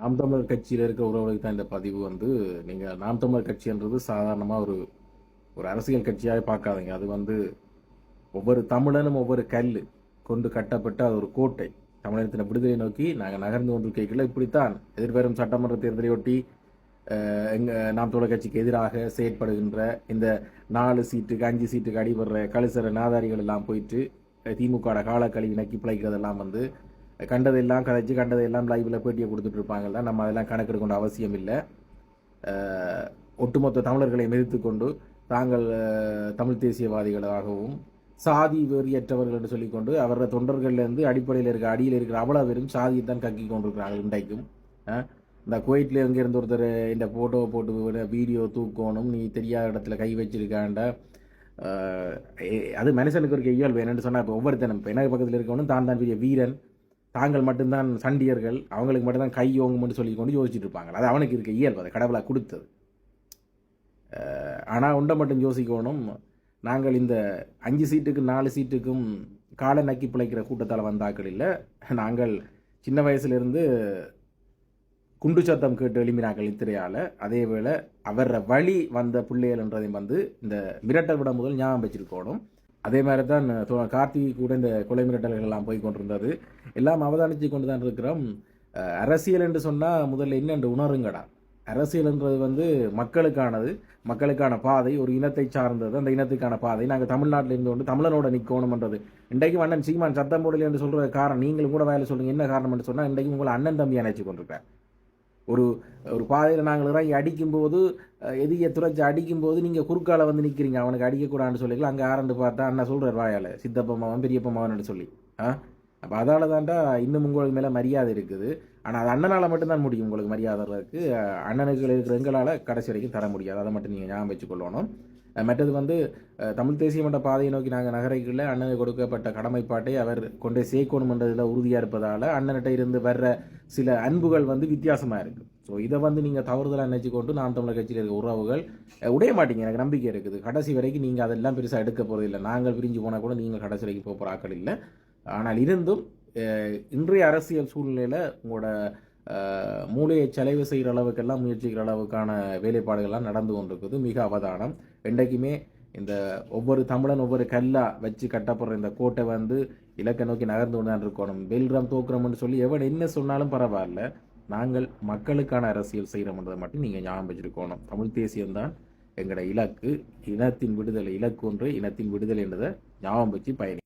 நாம் தமிழர் கட்சியில் இருக்கிற உறவுகளுக்கு தான் இந்த பதிவு வந்து நீங்கள் நாம் தமிழர் கட்சின்றது சாதாரணமாக ஒரு ஒரு அரசியல் கட்சியாக பார்க்காதீங்க. அது வந்து ஒவ்வொரு தமிழனும் ஒவ்வொரு கல் கொண்டு கட்டப்பட்ட அது ஒரு கோட்டை. தமிழகத்தின் விடுதலை நோக்கி நாங்கள் நகர்ந்து கொண்டிருக்கையில் இப்படித்தான் எதிர்வரும் சட்டமன்ற தேர்தலையொட்டி நாம் தமிழர் கட்சிக்கு எதிராக செயற்படுகின்ற இந்த 4 சீட்டுக்கு 5 சீட்டுக்கு அடிபடுற கழுசர நாதாரிகள் எல்லாம் போயிட்டு திமுக காலக்கழிவு நக்கி பிழைக்கிறதெல்லாம் வந்து கண்டதெல்லாம் கதைச்சு கண்டதெல்லாம் லைவில் பேட்டியை கொடுத்துட்டு இருப்பாங்கல்ல. நம்ம அதெல்லாம் கணக்கெடுக்க கொண்ட அவசியம் இல்லை. ஒட்டுமொத்த தமிழர்களை மிதித்து கொண்டு தாங்கள் தமிழ் தேசியவாதிகளாகவும் சாதி வெறியற்றவர்கள் என்று சொல்லிக்கொண்டு அவரோட தொண்டர்கள்லேருந்து அடிப்படையில் இருக்க அடியில் இருக்கிற அவ்வளோ வெறும் சாதியை தான் கக்கி கொண்டிருக்கிறாங்க இன்றைக்கும். இந்த குவைட்டில் இருந்து ஒருத்தர் இந்த ஃபோட்டோவை போட்டு வீடியோ தூக்கணும், நீ தெரியாத இடத்துல கை வச்சிருக்காண்ட, அது மனுஷனுக்கு இருக்க இயல்பு என்னென்னு சொன்னால், இப்போ ஒவ்வொருத்தனும் இப்போ எனக்கு பக்கத்தில் இருக்கவனும் தான் பெரிய வீரன், தாங்கள் மட்டும்தான் சண்டியர்கள், அவங்களுக்கு மட்டும்தான் கை ஓங்கும்னு சொல்லி கொண்டு யோசிச்சுட்டு இருப்பாங்க. அது அவனுக்கு இருக்க இயல்பு, அதை கடவுளாக கொடுத்தது. ஆனால் உண்டை மட்டும் யோசிக்கணும், நாங்கள் இந்த 5 சீட்டுக்கு 4 சீட்டுக்கும் காலை நக்கி பிழைக்கிற கூட்டத்தால் வந்தாக்கள் இல்லை. நாங்கள் சின்ன வயசுலேருந்து குண்டு சத்தம் கேட்டு எழுப்பினாக்கள் இத்திரையால். அதே வேளை அவர வழி வந்த பிள்ளைகள் என்றதையும் வந்து இந்த மிரட்டல் விட முதல் ஞாபகம் வச்சிருக்கணும். அதே மாதிரி தான் கார்த்திகை கூட இந்த கொலை மிரட்டல்கள் எல்லாம் போய் கொண்டிருந்தது. எல்லாம் அவதானித்து கொண்டு தான் இருக்கிறோம். அரசியல் என்று சொன்னால் முதல்ல என்னென்று உணருங்கடா. அரசியல்ன்றது வந்து மக்களுக்கானது, மக்களுக்கான பாதை, ஒரு இனத்தை சார்ந்தது, அந்த இனத்துக்கான பாதை. நாங்கள் தமிழ்நாட்டில் இருந்து கொண்டு தமிழனோட நிற்கணும்ன்றது. இன்றைக்கு அண்ணன் சீமான் சத்தம் போடலை என்று சொல்கிற காரணம், நீங்களும் கூட வேலை சொல்லுங்கள் என்ன காரணம் என்று சொன்னால், இன்றைக்கு உங்களை அண்ணன் தம்பி அணைச்சி கொண்டிருக்கிறேன். ஒரு ஒரு பாதையில் நாங்கள் இறங்கி அடிக்கும்போது, எதிரியை துறைச்சி அடிக்கும்போது நீங்கள் குறுக்கால வந்து நிற்கிறீங்க, அவனுக்கு அடிக்கக்கூடாதுன்னு சொல்லிக்கலாம். அங்கே ஆரண்டு பார்த்தா அண்ணன் சொல்கிறார் வாயால் சித்தப்பம்மாவன் பெரியப்பம்மாவன் சொல்லி. அப்போ அதால் தான்டா இன்னும் உங்களுக்கு மேலே மரியாதை இருக்குது. ஆனால் அது அண்ணனால் மட்டும்தான் முடியும் உங்களுக்கு மரியாதை இருக்குது. அண்ணனுக்கு இருக்கிற எங்களால் கடைசி வரைக்கும் தர முடியாது. அதை மட்டும் நீங்கள் ஞாபகம் வச்சுக்கொள்ளணும். மற்றது வந்து தமிழ் தேசிய மன்ற பாதையை நோக்கி நாங்கள் நகரைக்குள்ள அண்ணனுக்கு கொடுக்கப்பட்ட கடமைப்பாட்டை அவர் கொண்டே சேர்க்கணும்ன்றதில் உறுதியாக இருப்பதால் அண்ணன்கிட்ட இருந்து வர்ற சில அன்புகள் வந்து வித்தியாசமாக இருக்குது. ஸோ இதை வந்து நீங்கள் தவறுதலாக நினைச்சு கொண்டு நாம் தமிழர் கட்சியில் இருக்க உறவுகள் உடைய மாட்டீங்க, எனக்கு நம்பிக்கை இருக்குது. கடைசி வரைக்கும் நீங்கள் அதெல்லாம் பெருசாக எடுக்க போகிறது இல்லை. நாங்கள் பிரிஞ்சு போனால் கூட நீங்கள் கடைசி வரைக்கும் போகிற ஆக்கள் இல்லை. ஆனால் இருந்தும் இன்றைய அரசியல் சூழ்நிலையில் உங்களோட மூளையை செலவு செய்கிற அளவுக்கெல்லாம் முயற்சிக்கிற அளவுக்கான வேலைப்பாடுகள்லாம் நடந்து கொண்டிருக்குது. மிக அவதானம். என்றைக்குமே இந்த ஒவ்வொரு தமிழன் ஒவ்வொரு கல்லாக வச்சு கட்டப்படுற இந்த கோட்டை வந்து இலக்கை நோக்கி நகர்ந்து கொண்டு தான் இருக்கணும். வெல்றோம் தோக்குறோம்னு சொல்லி எவன் என்ன சொன்னாலும் பரவாயில்ல, நாங்கள் மக்களுக்கான அரசியல் செய்கிறோம்ன்றதை மட்டும் நீங்கள் ஞாபகம் வச்சிருக்கணும். தமிழ் தேசியம்தான் எங்களோட இலக்கு, இனத்தின் விடுதலை. இலக்கு ஒன்று இனத்தின் விடுதலை என்றதை ஞாபகம் வச்சு பயணி.